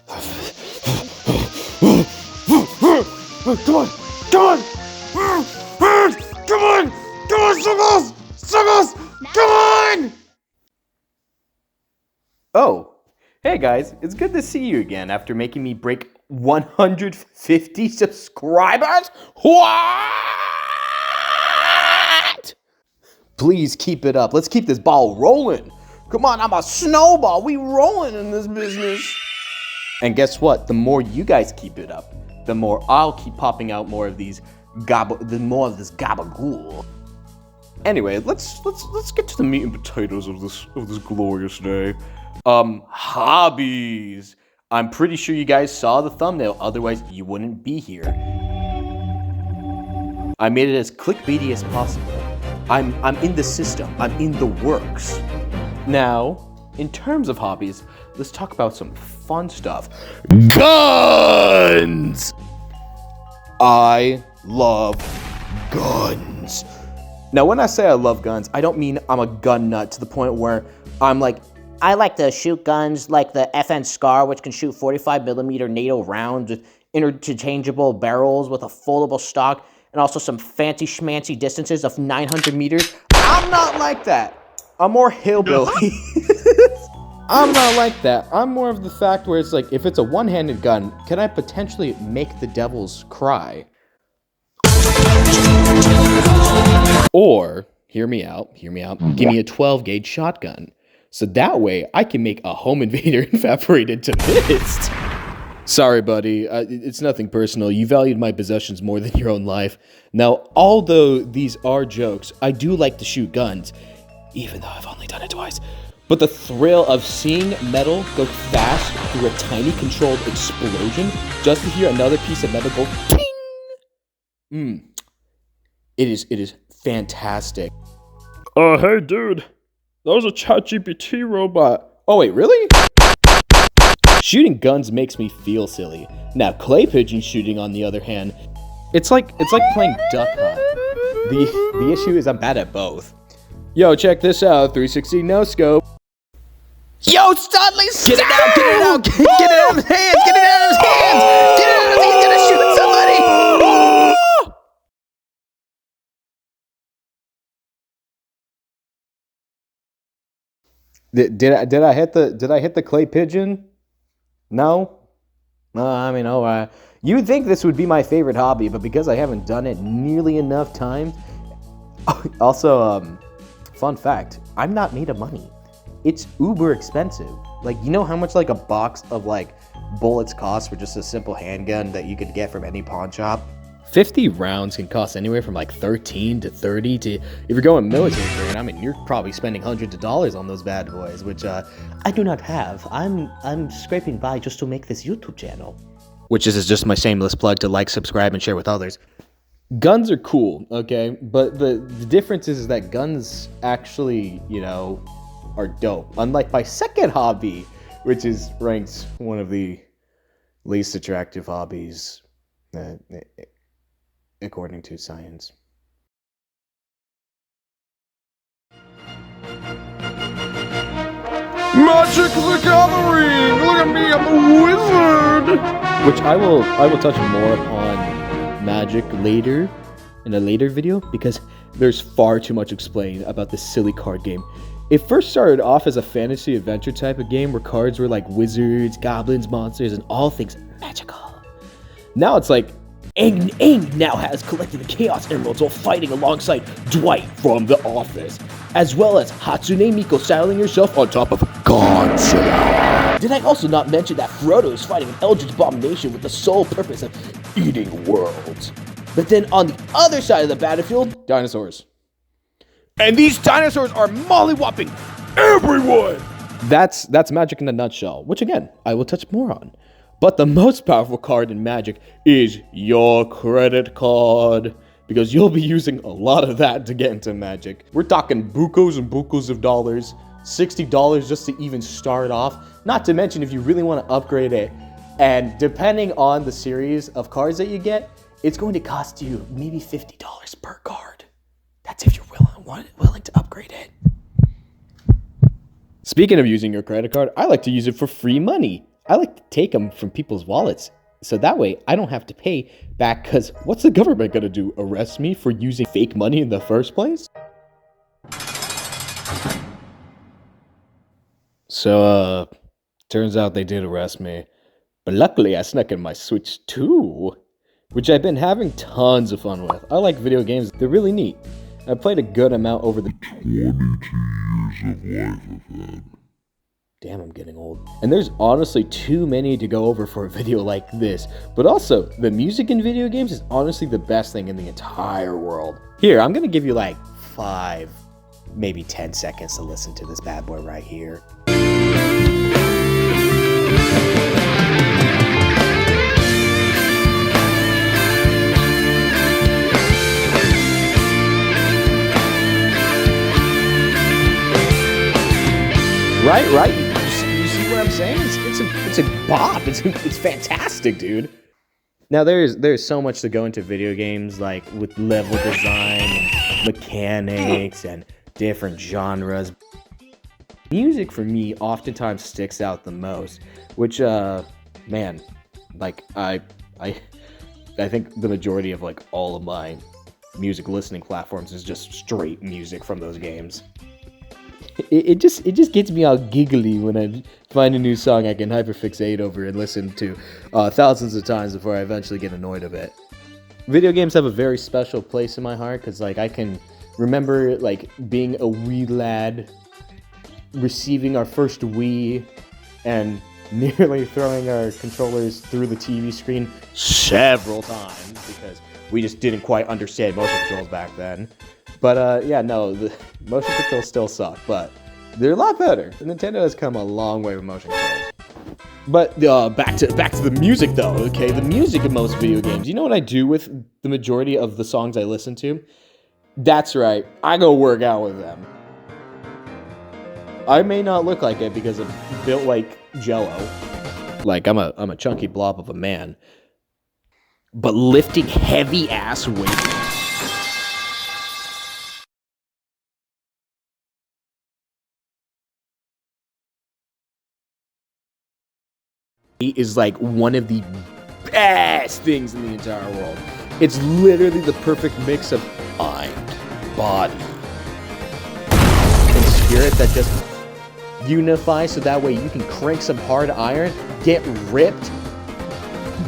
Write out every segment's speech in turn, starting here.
Come on! Come on! Come on! Come on, Suggles! Suggles! Come on! Oh, hey guys, it's good to see you again after making me break 150 subscribers? What? Please keep it up. Let's keep this ball rolling. Come on, I'm a snowball. We rolling in this business. And guess what? The more you guys keep it up, the more I'll keep popping out more of these more of this gabagool. Anyway, let's get to the meat and potatoes of this glorious day. Hobbies. I'm pretty sure you guys saw the thumbnail, otherwise you wouldn't be here. I made it as clickbaity as possible. I'm in the system. I'm in the works. Now, in terms of hobbies, let's talk about some fun stuff. Guns! I love guns. Now, when I say I love guns, I don't mean I'm a gun nut to the point where I'm like, I like to shoot guns like the FN Scar, which can shoot 45mm NATO rounds with interchangeable barrels with a foldable stock and also some fancy schmancy distances of 900 meters. I'm not like that. I'm more hillbilly. I'm not like that. I'm more of the fact where it's like, if it's a one-handed gun, can I potentially make the devils cry? Or, hear me out, give me a 12-gauge shotgun. So that way, I can make a home invader evaporate into mist. Sorry, buddy. It's nothing personal. You valued my possessions more than your own life. Now, although these are jokes, I do like to shoot guns, even though I've only done it twice. But the thrill of seeing metal go fast through a tiny controlled explosion, just to hear another piece of metal go ting! It is fantastic. Hey dude, that was a ChatGPT robot. Oh wait, really? Shooting guns makes me feel silly. Now, clay pigeon shooting, on the other hand, it's like playing Duck Hunt. The issue is I'm bad at both. Yo, check this out, 360 no scope. Yo, Studley, get it out, get it out, get it out of his hands, get it out of his hands, get it out of his hands, he's gonna shoot somebody. Did I hit the clay pigeon? No? I mean, alright. You would think this would be my favorite hobby, but because I haven't done it nearly enough times. Also, fun fact, I'm not made of money. It's uber expensive. Like, you know how much like a box of like bullets costs for just a simple handgun that you could get from any pawn shop? 50 rounds can cost anywhere from like 13 to 30 to, if you're going military grade, I mean, you're probably spending hundreds of dollars on those bad boys, which I do not have. I'm scraping by just to make this YouTube channel. Which is just my shameless plug to like, subscribe, and share with others. Guns are cool, okay? But the difference is that guns actually, you know, are dope. Unlike my second hobby, which is ranked one of the least attractive hobbies, according to science. Magic the Gathering! Look at me, I'm a wizard! Which I will touch more upon Magic later, in a later video, because there's far too much explained about this silly card game. It first started off as a fantasy adventure type of game where cards were like wizards, goblins, monsters, and all things magical. Now it's like, Aang now has collected the Chaos Emeralds while fighting alongside Dwight from The Office, as well as Hatsune Miku styling herself on top of Godzilla. Did I also not mention that Frodo is fighting an eldritch abomination with the sole purpose of eating worlds? But then on the other side of the battlefield, dinosaurs. And these dinosaurs are mollywhopping everyone! That's Magic in a nutshell, which again, I will touch more on. But the most powerful card in Magic is your credit card, because you'll be using a lot of that to get into Magic. We're talking bucos and bucos of dollars, $60 just to even start off, not to mention if you really want to upgrade it. And depending on the series of cards that you get, it's going to cost you maybe $50 per card. That's if you're willing to upgrade it. Speaking of using your credit card, I like to use it for free money. I like to take them from people's wallets, so that way I don't have to pay back, because what's the government gonna do? Arrest me for using fake money in the first place? So, turns out they did arrest me. But luckily I snuck in my Switch 2, which I've been having tons of fun with. I like video games, they're really neat. I played a good amount over the 22 years of life I've had. Damn, I'm getting old. And there's honestly too many to go over for a video like this. But also, the music in video games is honestly the best thing in the entire world. Here, I'm gonna give you like 5, maybe 10 seconds to listen to this bad boy right here. Right? You see what I'm saying? It's a bop. It's fantastic, dude. Now there's so much to go into video games, like with level design and mechanics and different genres. Music for me oftentimes sticks out the most, which man, like I think the majority of like all of my music listening platforms is just straight music from those games. It just gets me all giggly when I find a new song I can hyperfixate over and listen to thousands of times before I eventually get annoyed of it. Video games have a very special place in my heart because like I can remember like being a wee lad, receiving our first Wii, and nearly throwing our controllers through the TV screen several times because we just didn't quite understand motion controls back then. But yeah, no, the motion controls still suck, but they're a lot better. The Nintendo has come a long way with motion controls. But back to the music though, okay? The music of most video games. You know what I do with the majority of the songs I listen to? That's right, I go work out with them. I may not look like it because I'm built like Jello. Like I'm a chunky blob of a man. But lifting heavy ass weights is like one of the best things in the entire world. It's literally the perfect mix of mind, body, and spirit that just unify so that way you can crank some hard iron, get ripped,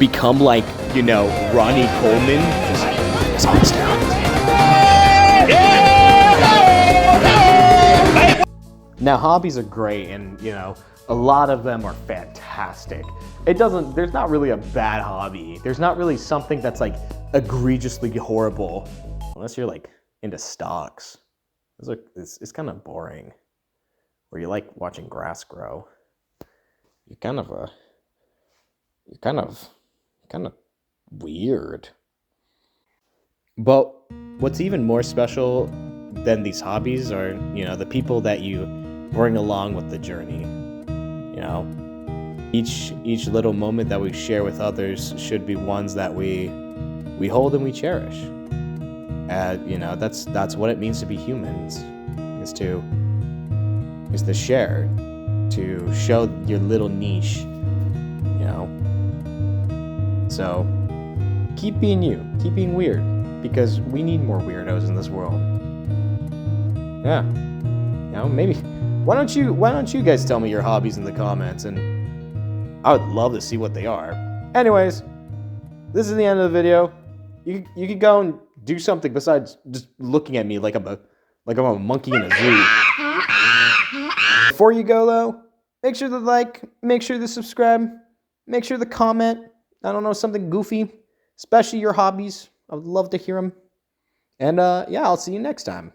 become like, you know, Ronnie Coleman. Now, hobbies are great, and you know, a lot of them are fantastic. There's not really a bad hobby. There's not really something that's like egregiously horrible, unless you're like into stocks. It's kind of boring. Or you like watching grass grow. You're kind of weird. But what's even more special than these hobbies are, you know, the people that you bring along with the journey. You know, each little moment that we share with others should be ones that we hold and we cherish. And you know, that's what it means to be humans, is to share, to show your little niche, you know. So keep being you, keep being weird, because we need more weirdos in this world. Yeah, you know, maybe why don't you guys tell me your hobbies in the comments, and I would love to see what they are. Anyways, this is the end of the video. You can go and do something besides just looking at me like I'm a monkey in a zoo. Before you go though, make sure to like, make sure to subscribe, make sure to comment. I don't know, something goofy, especially your hobbies. I would love to hear them. And yeah, I'll see you next time.